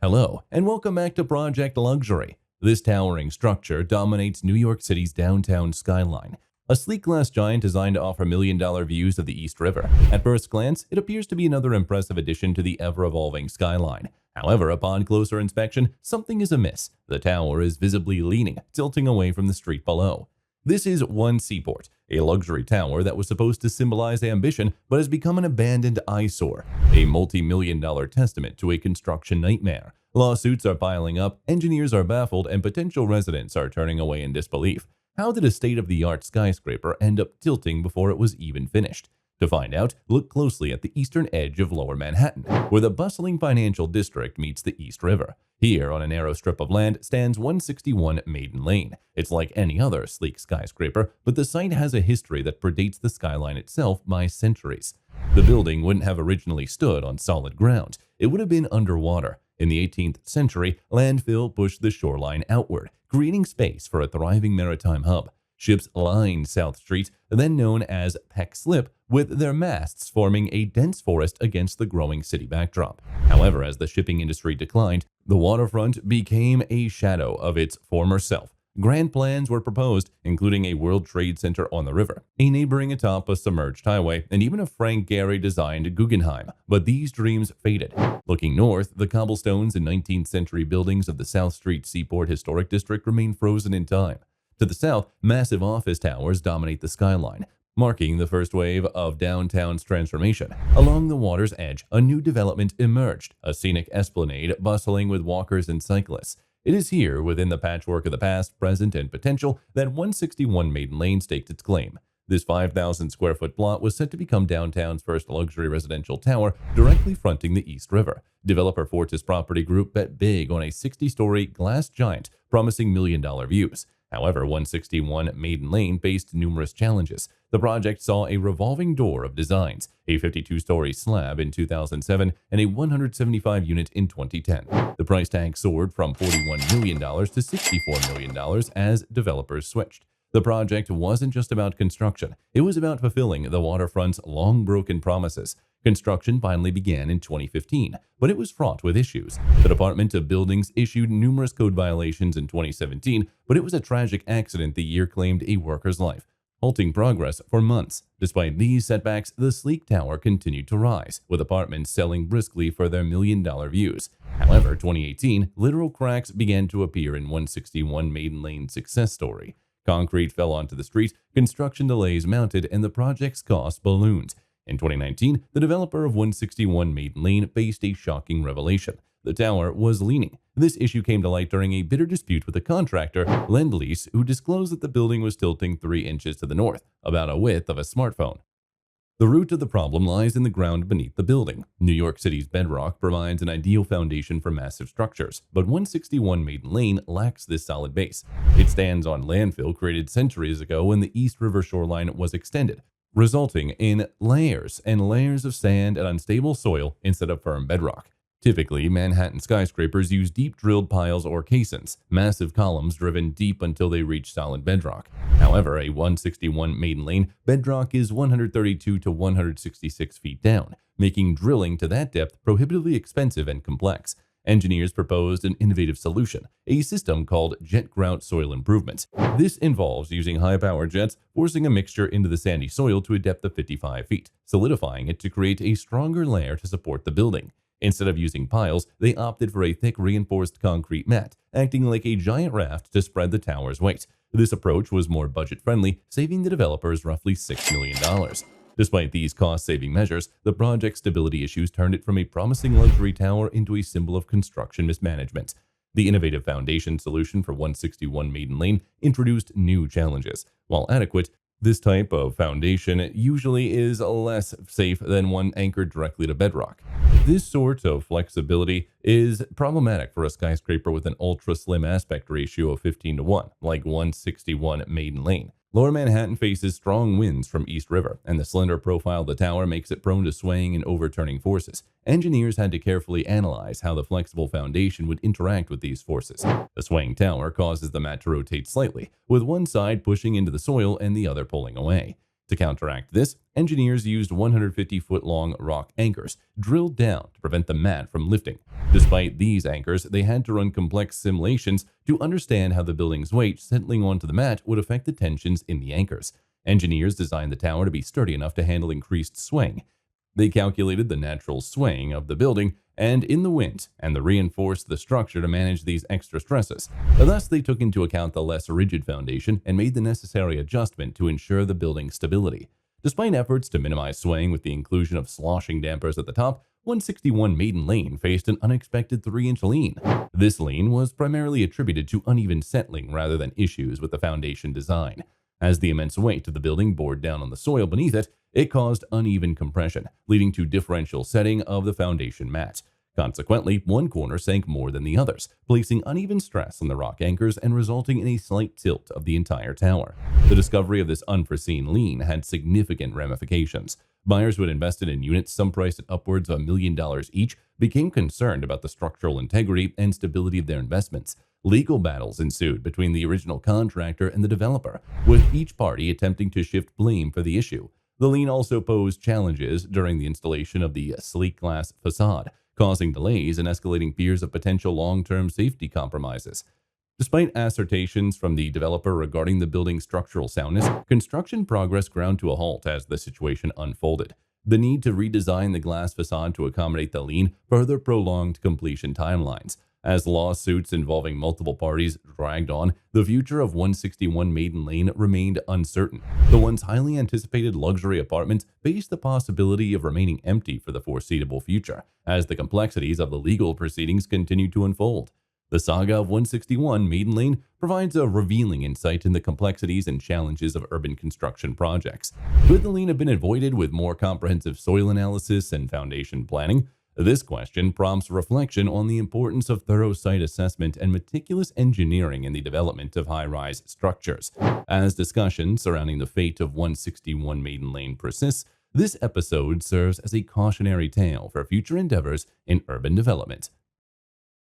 Hello, and welcome back to Project Luxury. This towering structure dominates New York City's downtown skyline, a sleek glass giant designed to offer million-dollar views of the East River. At first glance, it appears to be another impressive addition to the ever-evolving skyline. However, upon closer inspection, something is amiss. The tower is visibly leaning, tilting away from the street below. This is One Seaport, a luxury tower that was supposed to symbolize ambition but has become an abandoned eyesore, a multi-million-dollar testament to a construction nightmare. Lawsuits are piling up, engineers are baffled, and potential residents are turning away in disbelief. How did a state-of-the-art skyscraper end up tilting before it was even finished? To find out, look closely at the eastern edge of Lower Manhattan, where the bustling financial district meets the East River. Here, on a narrow strip of land, stands 161 Maiden Lane. It's like any other sleek skyscraper, but the site has a history that predates the skyline itself by centuries. The building wouldn't have originally stood on solid ground. It would have been underwater. In the 18th century, landfill pushed the shoreline outward, creating space for a thriving maritime hub. Ships lined South Street, then known as Peck Slip, with their masts forming a dense forest against the growing city backdrop. However, as the shipping industry declined, the waterfront became a shadow of its former self. Grand plans were proposed, including a World Trade Center on the river, a neighboring atop a submerged highway, and even a Frank Gehry-designed Guggenheim. But these dreams faded. Looking north, the cobblestones and 19th century buildings of the South Street Seaport Historic District remain frozen in time. To the south, massive office towers dominate the skyline, marking the first wave of downtown's transformation. Along the water's edge, a new development emerged, a scenic esplanade bustling with walkers and cyclists. It is here, within the patchwork of the past, present, and potential, that 161 Maiden Lane staked its claim. This 5,000 square foot plot was set to become downtown's first luxury residential tower, directly fronting the East River. Developer Fortis Property Group bet big on a 60-story glass giant, promising million-dollar views. However, 161 Maiden Lane faced numerous challenges. The project saw a revolving door of designs, a 52-story slab in 2007, and a 175-unit in 2010. The price tag soared from $41 million to $64 million as developers switched. The project wasn't just about construction. It was about fulfilling the waterfront's long-broken promises. Construction finally began in 2015, but it was fraught with issues. The Department of Buildings issued numerous code violations in 2017, but it was a tragic accident the year claimed a worker's life, halting progress for months. Despite these setbacks, the sleek tower continued to rise, with apartments selling briskly for their million-dollar views. However, 2018, literal cracks began to appear in 161 Maiden Lane's success story. Concrete fell onto the street, construction delays mounted, and the project's cost ballooned. In 2019, the developer of 161 Maiden Lane faced a shocking revelation. The tower was leaning. This issue came to light during a bitter dispute with the contractor, Lend-Lease, who disclosed that the building was tilting 3 inches to the north, about a width of a smartphone. The root of the problem lies in the ground beneath the building. New York City's bedrock provides an ideal foundation for massive structures, but 161 Maiden Lane lacks this solid base. It stands on landfill created centuries ago when the East River shoreline was extended, resulting in layers and layers of sand and unstable soil instead of firm bedrock. Typically, Manhattan skyscrapers use deep-drilled piles or caissons, massive columns driven deep until they reach solid bedrock. However, a 161 Maiden Lane bedrock is 132 to 166 feet down, making drilling to that depth prohibitively expensive and complex. Engineers proposed an innovative solution, a system called jet grout soil improvement. This involves using high-power jets, forcing a mixture into the sandy soil to a depth of 55 feet, solidifying it to create a stronger layer to support the building. Instead of using piles, they opted for a thick reinforced concrete mat, acting like a giant raft to spread the tower's weight. This approach was more budget-friendly, saving the developers roughly $6 million. Despite these cost-saving measures, the project's stability issues turned it from a promising luxury tower into a symbol of construction mismanagement. The innovative foundation solution for 161 Maiden Lane introduced new challenges. While adequate, this type of foundation usually is less safe than one anchored directly to bedrock. This sort of flexibility is problematic for a skyscraper with an ultra-slim aspect ratio of 15:1, like 161 Maiden Lane. Lower Manhattan faces strong winds from East River, and the slender profile of the tower makes it prone to swaying and overturning forces. Engineers had to carefully analyze how the flexible foundation would interact with these forces. The swaying tower causes the mat to rotate slightly, with one side pushing into the soil and the other pulling away. To counteract this, engineers used 150-foot-long rock anchors drilled down to prevent the mat from lifting. Despite these anchors, they had to run complex simulations to understand how the building's weight settling onto the mat would affect the tensions in the anchors. Engineers designed the tower to be sturdy enough to handle increased swing. They calculated the natural swaying of the building and in the wind, and they reinforced the structure to manage these extra stresses. Thus, they took into account the less rigid foundation and made the necessary adjustment to ensure the building's stability. Despite efforts to minimize swaying with the inclusion of sloshing dampers at the top, 161 Maiden Lane faced an unexpected 3-inch lean. This lean was primarily attributed to uneven settling rather than issues with the foundation design. As the immense weight of the building bore down on the soil beneath it, it caused uneven compression, leading to differential setting of the foundation mat. Consequently, one corner sank more than the others, placing uneven stress on the rock anchors and resulting in a slight tilt of the entire tower. The discovery of this unforeseen lean had significant ramifications. Buyers who had invested in units, some priced at upwards of $1 million each, became concerned about the structural integrity and stability of their investments. Legal battles ensued between the original contractor and the developer, with each party attempting to shift blame for the issue. The lean also posed challenges during the installation of the sleek glass facade, causing delays and escalating fears of potential long-term safety compromises. Despite assertions from the developer regarding the building's structural soundness, construction progress ground to a halt as the situation unfolded. The need to redesign the glass facade to accommodate the lean further prolonged completion timelines. As lawsuits involving multiple parties dragged on, the future of 161 Maiden Lane remained uncertain. The once highly anticipated luxury apartments faced the possibility of remaining empty for the foreseeable future, as the complexities of the legal proceedings continued to unfold. The saga of 161 Maiden Lane provides a revealing insight into the complexities and challenges of urban construction projects. Could the lien have been avoided with more comprehensive soil analysis and foundation planning? This question prompts reflection on the importance of thorough site assessment and meticulous engineering in the development of high-rise structures. As discussion surrounding the fate of 161 Maiden Lane persists, this episode serves as a cautionary tale for future endeavors in urban development.